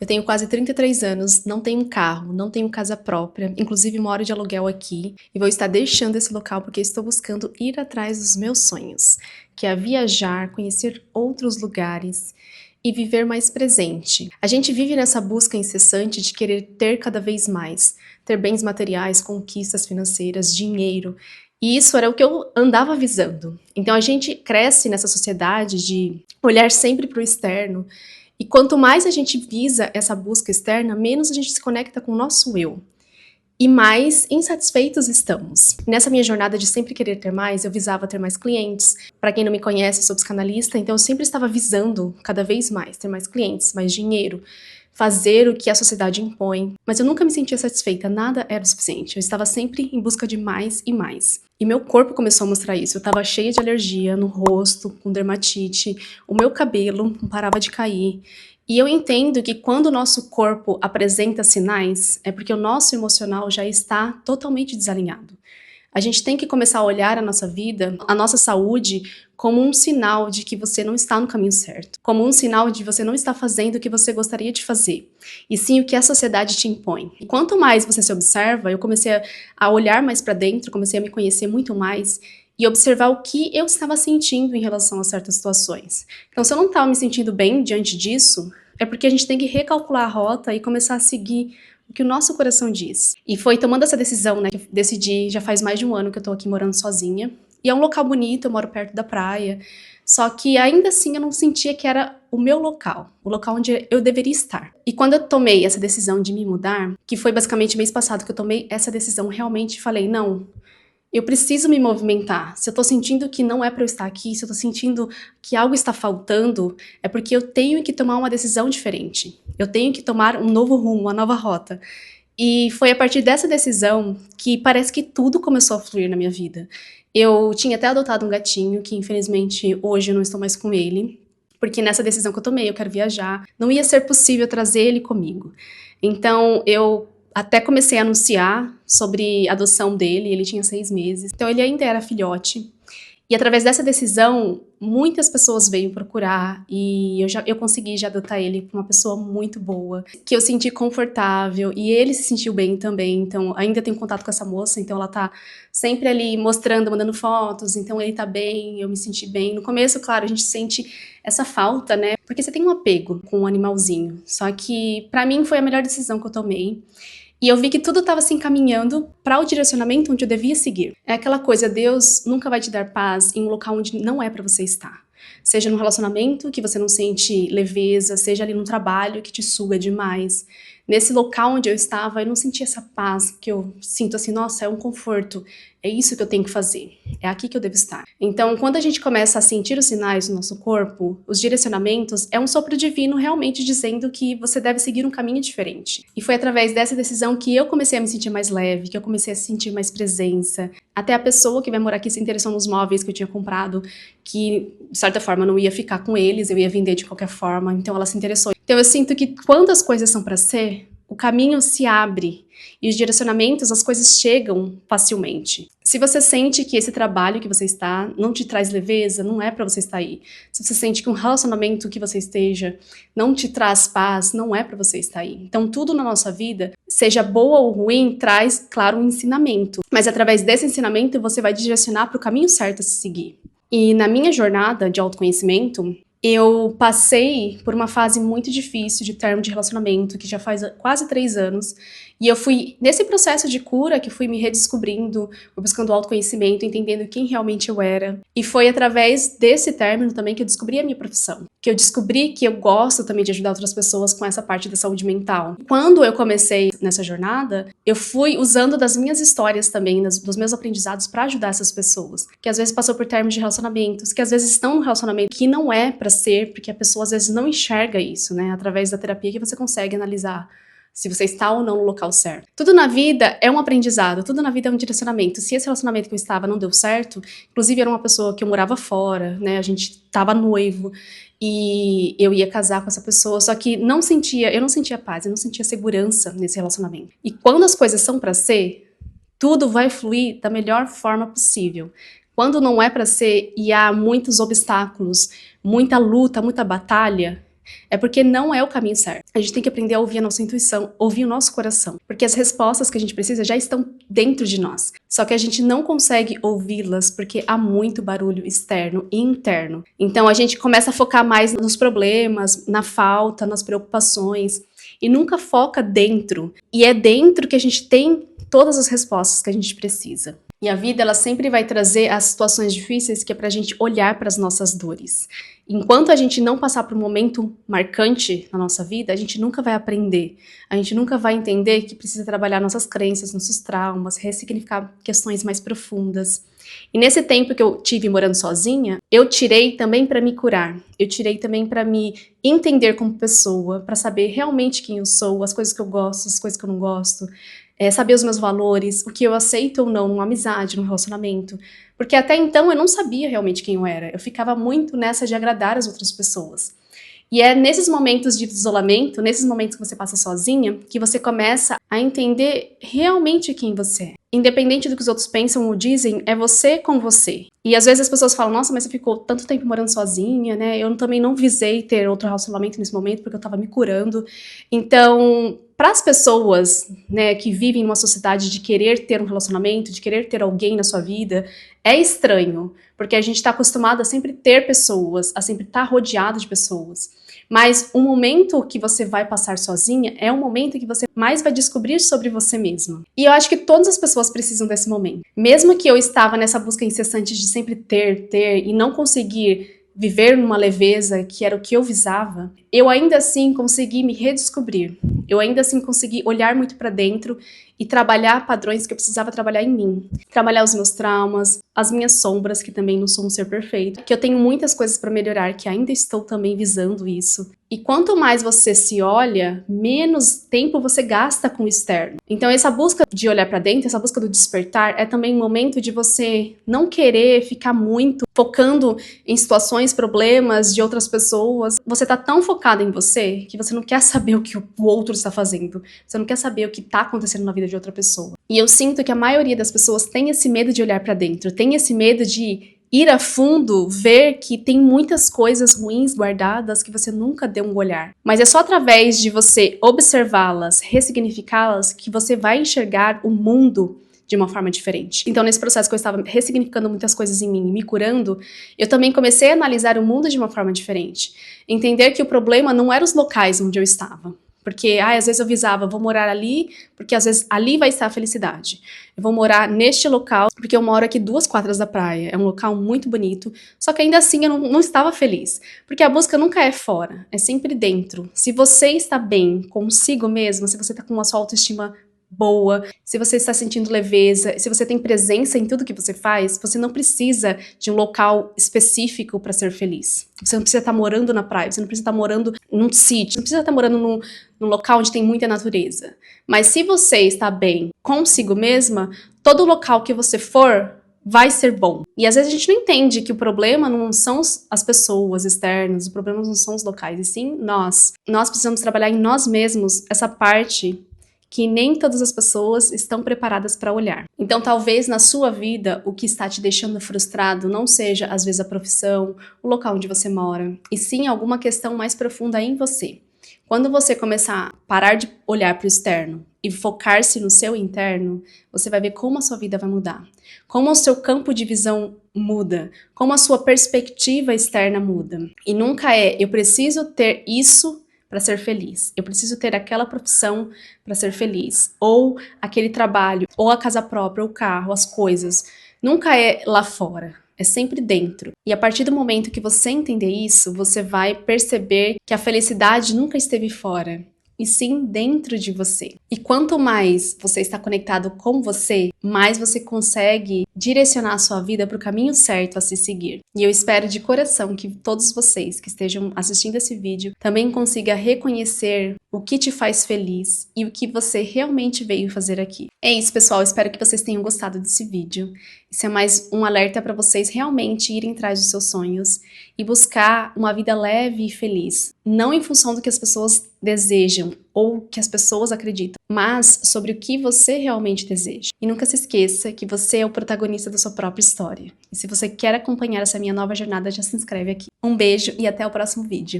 Eu tenho quase 33 anos, não tenho carro, não tenho casa própria, inclusive moro de aluguel aqui e vou estar deixando esse local porque estou buscando ir atrás dos meus sonhos, que é viajar, conhecer outros lugares e viver mais presente. A gente vive nessa busca incessante de querer ter cada vez mais, ter bens materiais, conquistas financeiras, dinheiro. E isso era o que eu andava visando. Então a gente cresce nessa sociedade de olhar sempre para o externo. E quanto mais a gente visa essa busca externa, menos a gente se conecta com o nosso eu. E mais insatisfeitos estamos. Nessa minha jornada de sempre querer ter mais, eu visava ter mais clientes. Para quem não me conhece, eu sou psicanalista, então eu sempre estava visando cada vez mais, ter mais clientes, mais dinheiro, fazer o que a sociedade impõe. Mas eu nunca me sentia satisfeita, nada era o suficiente. Eu estava sempre em busca de mais e mais. E meu corpo começou a mostrar isso. Eu estava cheia de alergia no rosto, com dermatite, o meu cabelo não parava de cair. E eu entendo que quando o nosso corpo apresenta sinais, é porque o nosso emocional já está totalmente desalinhado. A gente tem que começar a olhar a nossa vida, a nossa saúde, como um sinal de que você não está no caminho certo. Como um sinal de você não estar fazendo o que você gostaria de fazer. E sim o que a sociedade te impõe. E quanto mais você se observa, eu comecei a olhar mais para dentro, comecei a me conhecer muito mais e observar o que eu estava sentindo em relação a certas situações. Então, se eu não estava me sentindo bem diante disso, é porque a gente tem que recalcular a rota e começar a seguir o que o nosso coração diz. E foi tomando essa decisão, né, que eu decidi, já faz mais de um ano que eu tô aqui morando sozinha. E é um local bonito, eu moro perto da praia. Só que ainda assim eu não sentia que era o meu local, o local onde eu deveria estar. E quando eu tomei essa decisão de me mudar, que foi basicamente mês passado que eu tomei essa decisão, realmente falei, não, eu preciso me movimentar. Se eu tô sentindo que não é pra eu estar aqui, se eu tô sentindo que algo está faltando, é porque eu tenho que tomar uma decisão diferente. Eu tenho que tomar um novo rumo, uma nova rota. E foi a partir dessa decisão que parece que tudo começou a fluir na minha vida. Eu tinha até adotado um gatinho, que infelizmente hoje eu não estou mais com ele, porque nessa decisão que eu tomei, eu quero viajar, não ia ser possível trazer ele comigo. Então eu até comecei a anunciar sobre a adoção dele, ele tinha 6 meses, então ele ainda era filhote. E através dessa decisão, muitas pessoas veio procurar e eu consegui já adotar ele com uma pessoa muito boa, que eu senti confortável e ele se sentiu bem também. Então, ainda tenho contato com essa moça, então ela tá sempre ali mostrando, mandando fotos, então ele tá bem, eu me senti bem. No começo, claro, a gente sente essa falta, né? Porque você tem um apego com um animalzinho. Só que pra mim foi a melhor decisão que eu tomei. E eu vi que tudo estava se encaminhando para o direcionamento onde eu devia seguir. É aquela coisa, Deus nunca vai te dar paz em um local onde não é para você estar. Seja num relacionamento que você não sente leveza, seja ali no trabalho que te suga demais. Nesse local onde eu estava, eu não sentia essa paz que eu sinto assim, nossa, é um conforto, é isso que eu tenho que fazer, é aqui que eu devo estar. Então, quando a gente começa a sentir os sinais no nosso corpo, os direcionamentos, é um sopro divino realmente dizendo que você deve seguir um caminho diferente. E foi através dessa decisão que eu comecei a me sentir mais leve, que eu comecei a sentir mais presença. Até a pessoa que vai morar aqui se interessou nos móveis que eu tinha comprado, que de certa forma eu não ia ficar com eles, eu ia vender de qualquer forma, então ela se interessou. Então eu sinto que quando as coisas são para ser, o caminho se abre e os direcionamentos, as coisas chegam facilmente. Se você sente que esse trabalho que você está não te traz leveza, não é para você estar aí. Se você sente que um relacionamento que você esteja não te traz paz, não é para você estar aí. Então tudo na nossa vida, seja boa ou ruim, traz, claro, um ensinamento. Mas através desse ensinamento você vai direcionar para o caminho certo a se seguir. E na minha jornada de autoconhecimento, eu passei por uma fase muito difícil de término de relacionamento, que já faz quase 3 anos, e eu fui, nesse processo de cura, que fui me redescobrindo, buscando autoconhecimento, entendendo quem realmente eu era. E foi através desse término também que eu descobri a minha profissão. Que eu descobri que eu gosto também de ajudar outras pessoas com essa parte da saúde mental. Quando eu comecei nessa jornada, eu fui usando das minhas histórias também, dos meus aprendizados para ajudar essas pessoas. Que às vezes passou por términos de relacionamentos, que às vezes estão num relacionamento que não é para ser, porque a pessoa às vezes não enxerga isso, né? Através da terapia que você consegue analisar se você está ou não no local certo. Tudo na vida é um aprendizado, tudo na vida é um direcionamento. Se esse relacionamento que eu estava não deu certo, inclusive era uma pessoa que eu morava fora, né? A gente tava noivo e eu ia casar com essa pessoa, só que eu não sentia paz, eu não sentia segurança nesse relacionamento. E quando as coisas são para ser, tudo vai fluir da melhor forma possível. Quando não é para ser e há muitos obstáculos, muita luta, muita batalha, É porque não é o caminho certo. A gente tem que aprender a ouvir a nossa intuição, ouvir o nosso coração, porque as respostas que a gente precisa já estão dentro de nós. Só que a gente não consegue ouvi-las porque há muito barulho externo e interno. Então a gente começa a focar mais nos problemas, na falta, nas preocupações e nunca foca dentro. E é dentro que a gente tem todas as respostas que a gente precisa. E a vida, ela sempre vai trazer as situações difíceis que é pra gente olhar para as nossas dores. Enquanto a gente não passar por um momento marcante na nossa vida, a gente nunca vai aprender. A gente nunca vai entender que precisa trabalhar nossas crenças, nossos traumas, ressignificar questões mais profundas. E nesse tempo que eu tive morando sozinha, eu tirei também para me curar. Eu tirei também para me entender como pessoa, para saber realmente quem eu sou, as coisas que eu gosto, as coisas que eu não gosto. Saber os meus valores, o que eu aceito ou não numa amizade, num relacionamento. Porque até então eu não sabia realmente quem eu era. Eu ficava muito nessa de agradar as outras pessoas. E é nesses momentos de isolamento, nesses momentos que você passa sozinha, que você começa a entender realmente quem você é. Independente do que os outros pensam ou dizem, é você com você. E às vezes as pessoas falam, nossa, mas você ficou tanto tempo morando sozinha, né? Eu também não visei ter outro relacionamento nesse momento, porque eu tava me curando. Então, para as pessoas, né, que vivem numa sociedade de querer ter um relacionamento, de querer ter alguém na sua vida, é estranho, porque a gente está acostumado a sempre ter pessoas, a sempre estar rodeado de pessoas. Mas o momento que você vai passar sozinha é o momento que você mais vai descobrir sobre você mesma. E eu acho que todas as pessoas precisam desse momento. Mesmo que eu estava nessa busca incessante de sempre ter, e não conseguir viver numa leveza que era o que eu visava, eu ainda assim consegui me redescobrir. Eu ainda assim consegui olhar muito para dentro e trabalhar padrões que eu precisava trabalhar em mim. Trabalhar os meus traumas, as minhas sombras, que também não sou um ser perfeito, que eu tenho muitas coisas para melhorar, que ainda estou também visando isso. E quanto mais você se olha, menos tempo você gasta com o externo. Então essa busca de olhar para dentro, essa busca do despertar, é também um momento de você não querer ficar muito focando em situações, problemas de outras pessoas. Você tá tão focado em você que você não quer saber o que o outro está fazendo. Você não quer saber o que tá acontecendo na vida de outra pessoa. E eu sinto que a maioria das pessoas tem esse medo de olhar para dentro, tem esse medo de ir a fundo, ver que tem muitas coisas ruins guardadas que você nunca deu um olhar. Mas é só através de você observá-las, ressignificá-las, que você vai enxergar o mundo de uma forma diferente. Então, nesse processo que eu estava ressignificando muitas coisas em mim e me curando, eu também comecei a analisar o mundo de uma forma diferente. Entender que o problema não eram os locais onde eu estava. Porque, às vezes eu visava, vou morar ali, porque às vezes ali vai estar a felicidade. Eu vou morar neste local, porque eu moro aqui 2 quadras da praia. É um local muito bonito, só que ainda assim eu não estava feliz. Porque a busca nunca é fora, é sempre dentro. Se você está bem consigo mesmo, se você está com a sua autoestima boa, se você está sentindo leveza, se você tem presença em tudo que você faz, você não precisa de um local específico para ser feliz. Você não precisa estar morando na praia, você não precisa estar morando num sítio, não precisa estar morando num local onde tem muita natureza. Mas se você está bem consigo mesma, todo local que você for vai ser bom. E às vezes a gente não entende que o problema não são as pessoas externas, o problema não são os locais, e sim nós. Nós precisamos trabalhar em nós mesmos essa parte que nem todas as pessoas estão preparadas para olhar. Então, talvez na sua vida, o que está te deixando frustrado não seja, às vezes, a profissão, o local onde você mora, e sim alguma questão mais profunda em você. Quando você começar a parar de olhar para o externo e focar-se no seu interno, você vai ver como a sua vida vai mudar, como o seu campo de visão muda, como a sua perspectiva externa muda. E nunca é, eu preciso ter isso para ser feliz. Eu preciso ter aquela profissão para ser feliz. Ou aquele trabalho, ou a casa própria, ou o carro, as coisas. Nunca é lá fora. É sempre dentro. E a partir do momento que você entender isso, você vai perceber que a felicidade nunca esteve fora, e sim dentro de você. E quanto mais você está conectado com você, mais você consegue direcionar a sua vida para o caminho certo a se seguir. E eu espero de coração que todos vocês que estejam assistindo esse vídeo também consigam reconhecer o que te faz feliz e o que você realmente veio fazer aqui. É isso, pessoal. Espero que vocês tenham gostado desse vídeo. Isso é mais um alerta para vocês realmente irem atrás dos seus sonhos e buscar uma vida leve e feliz. Não em função do que as pessoas desejam ou que as pessoas acreditam, mas sobre o que você realmente deseja. E nunca se esqueça que você é o protagonista da sua própria história. E se você quer acompanhar essa minha nova jornada, já se inscreve aqui. Um beijo e até o próximo vídeo.